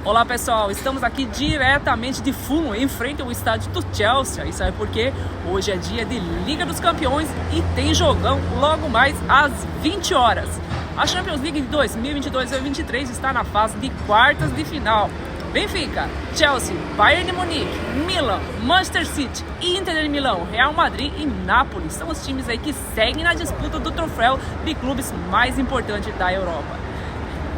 Olá pessoal, estamos aqui diretamente de Fulham, em frente ao estádio do Chelsea. E sabe por quê? Hoje é dia de Liga dos Campeões e tem jogão logo mais às 20 horas. A Champions League de 2022-2023 está na fase de quartas de final. Benfica, Chelsea, Bayern de Munique, Milan, Manchester City, Inter de Milão, Real Madrid e Nápoles são os times aí que seguem na disputa do troféu de clubes mais importantes da Europa.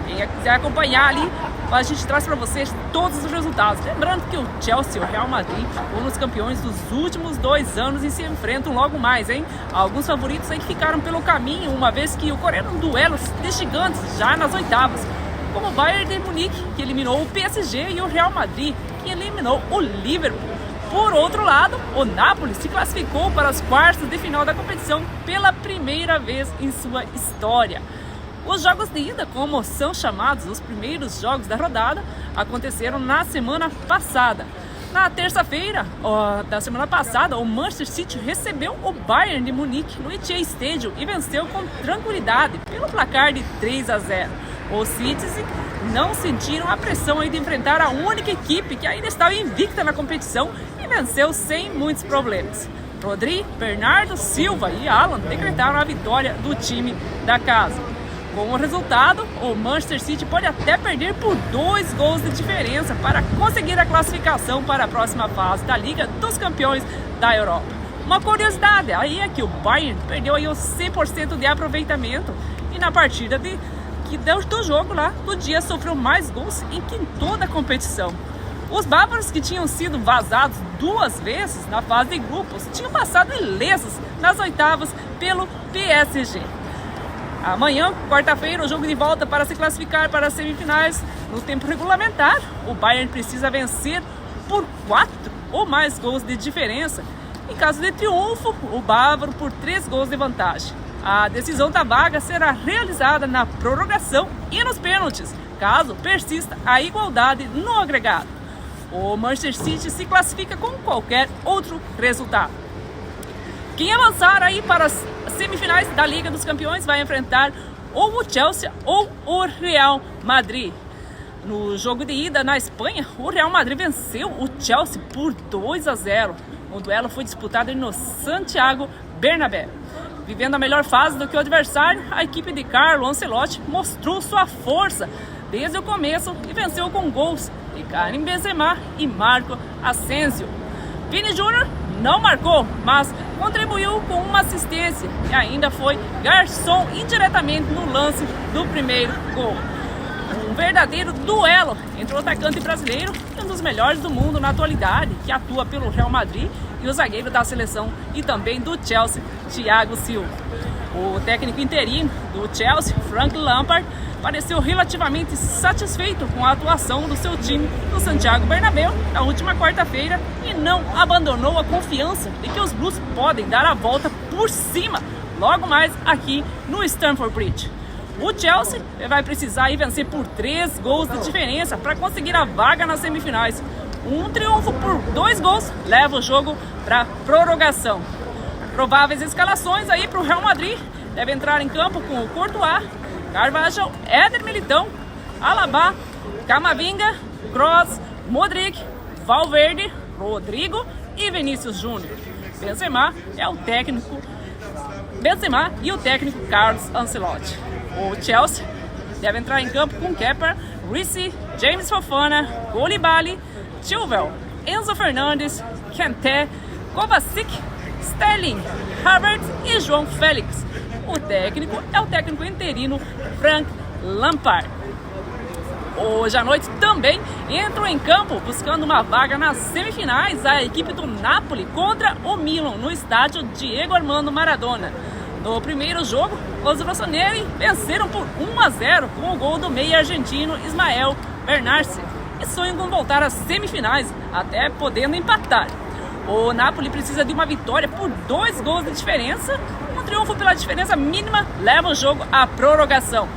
Quem quiser acompanhar ali, a gente traz para vocês todos os resultados. Lembrando que o Chelsea e o Real Madrid foram os campeões dos últimos 2 anos e se enfrentam logo mais, hein? Alguns favoritos aí que ficaram pelo caminho, uma vez que ocorreram duelos de gigantes já nas oitavas, como o Bayern de Munique, que eliminou o PSG, e o Real Madrid, que eliminou o Liverpool. Por outro lado, o Nápoles se classificou para as quartas de final da competição pela primeira vez em sua história. Os jogos de ida, como são chamados os primeiros jogos da rodada, aconteceram na semana passada. Na terça-feira da semana passada, o Manchester City recebeu o Bayern de Munique no Etihad Stadium e venceu com tranquilidade pelo placar de 3-0. Os Citizens não sentiram a pressão de enfrentar a única equipe que ainda estava invicta na competição e venceu sem muitos problemas. Rodri, Bernardo Silva e Alan decretaram a vitória do time da casa. Com o resultado, o Manchester City pode até perder por 2 gols de diferença para conseguir a classificação para a próxima fase da Liga dos Campeões da Europa. Uma curiosidade aí é que o Bayern perdeu aí os 100% de aproveitamento e na partida do jogo lá do dia sofreu mais gols em que em toda a competição. Os bávaros, que tinham sido vazados 2 vezes na fase de grupos, tinham passado ilesos nas oitavas pelo PSG. Amanhã, quarta-feira, o jogo de volta para se classificar para as semifinais. No tempo regulamentar, o Bayern precisa vencer por 4 ou mais gols de diferença. Em caso de triunfo, o bávaro por 3 gols de vantagem. A decisão da vaga será realizada na prorrogação e nos pênaltis, caso persista a igualdade no agregado. O Manchester City se classifica com qualquer outro resultado. Quem avançar aí para as semifinais da Liga dos Campeões vai enfrentar ou o Chelsea ou o Real Madrid. No jogo de ida na Espanha, o Real Madrid venceu o Chelsea por 2-0. O duelo foi disputado no Santiago Bernabéu. Vivendo a melhor fase do que o adversário, a equipe de Carlo Ancelotti mostrou sua força desde o começo e venceu com gols de Karim Benzema e Marco Asensio. Vini Júnior não marcou, mas contribuiu com uma assistência e ainda foi garçom indiretamente no lance do primeiro gol. Um verdadeiro duelo entre o atacante brasileiro e um dos melhores do mundo na atualidade, que atua pelo Real Madrid, e o zagueiro da seleção e também do Chelsea, Thiago Silva. O técnico interino do Chelsea, Frank Lampard, pareceu relativamente satisfeito com a atuação do seu time no Santiago Bernabéu na última quarta-feira e não abandonou a confiança de que os Blues podem dar a volta por cima logo mais aqui no Stamford Bridge. O Chelsea vai precisar ir vencer por 3 gols de diferença para conseguir a vaga nas semifinais. Um triunfo por 2 gols leva o jogo para prorrogação. Prováveis escalações aí para o Real Madrid: deve entrar em campo com o Courtois, Carvajal, Éder Militão, Alaba, Camavinga, Kroos, Modric, Valverde, Rodrigo e Vinícius Júnior. Benzema e o técnico Carlo Ancelotti. O Chelsea deve entrar em campo com Kepa, Reece, James Fofana, Koulibaly, Chilwell, Enzo Fernandes, Kanté, Kovacic, Sterling, Havertz e João Félix. O técnico é o técnico interino Frank Lampard. Hoje à noite também entram em campo buscando uma vaga nas semifinais a equipe do Napoli contra o Milan no estádio Diego Armando Maradona. No primeiro jogo, os rossoneri venceram por 1-0 com o gol do meia argentino Ismael Bernardes e sonham com voltar às semifinais, até podendo empatar. O Napoli precisa de uma vitória por 2 gols de diferença. Um triunfo pela diferença mínima leva o jogo à prorrogação.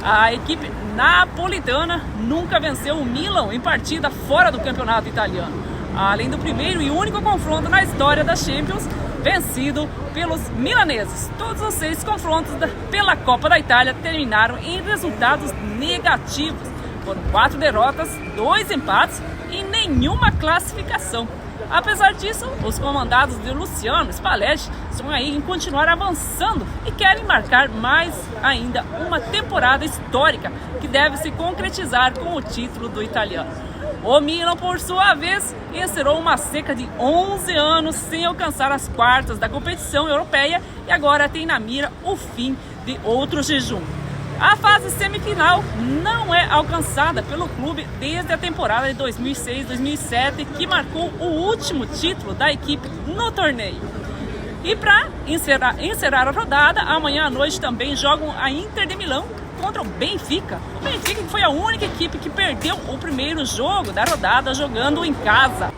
A equipe napolitana nunca venceu o Milan em partida fora do campeonato italiano, além do primeiro e único confronto na história da Champions vencido pelos milaneses. Todos os 6 confrontos pela Copa da Itália terminaram em resultados negativos Foram 4 derrotas, 2 empates e nenhuma classificação. Apesar disso, os comandados de Luciano Spalletti estão aí em continuar avançando e querem marcar mais ainda uma temporada histórica que deve se concretizar com o título do italiano. O Milan, por sua vez, encerrou uma seca de 11 anos sem alcançar as quartas da competição europeia e agora tem na mira o fim de outro jejum. A fase semifinal não é alcançada pelo clube desde a temporada de 2006-2007, que marcou o último título da equipe no torneio. E para encerrar a rodada, amanhã à noite também jogam a Inter de Milão contra o Benfica. O Benfica foi a única equipe que perdeu o primeiro jogo da rodada jogando em casa.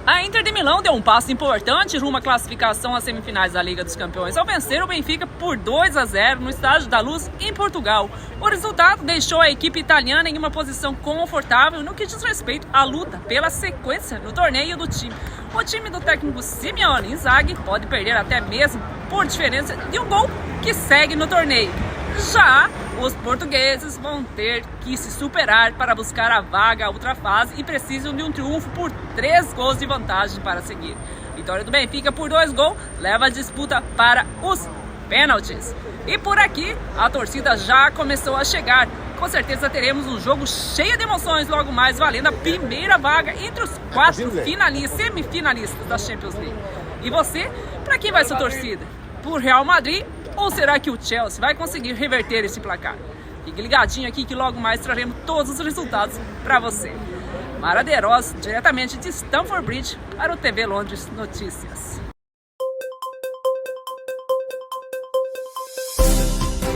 A Inter de Milão deu um passo importante rumo à classificação às semifinais da Liga dos Campeões ao vencer o Benfica por 2-0 no Estádio da Luz, em Portugal. O resultado deixou a equipe italiana em uma posição confortável no que diz respeito à luta pela sequência no torneio do time. O time do técnico Simone Inzaghi pode perder até mesmo por diferença de um gol que segue no torneio. Já os portugueses vão ter que se superar para buscar a vaga à outra fase e precisam de um triunfo por 3 gols de vantagem para seguir. Vitória do Benfica por 2 gols leva a disputa para os pênaltis. E por aqui a torcida já começou a chegar. Com certeza teremos um jogo cheio de emoções logo mais, valendo a primeira vaga entre os 4 semifinalistas da Champions League. E você, para quem vai sua torcida? Por Real Madrid? Ou será que o Chelsea vai conseguir reverter esse placar? Fique ligadinho aqui que logo mais traremos todos os resultados para você. Mara De Rosa, diretamente de Stamford Bridge, para o TV Londres Notícias.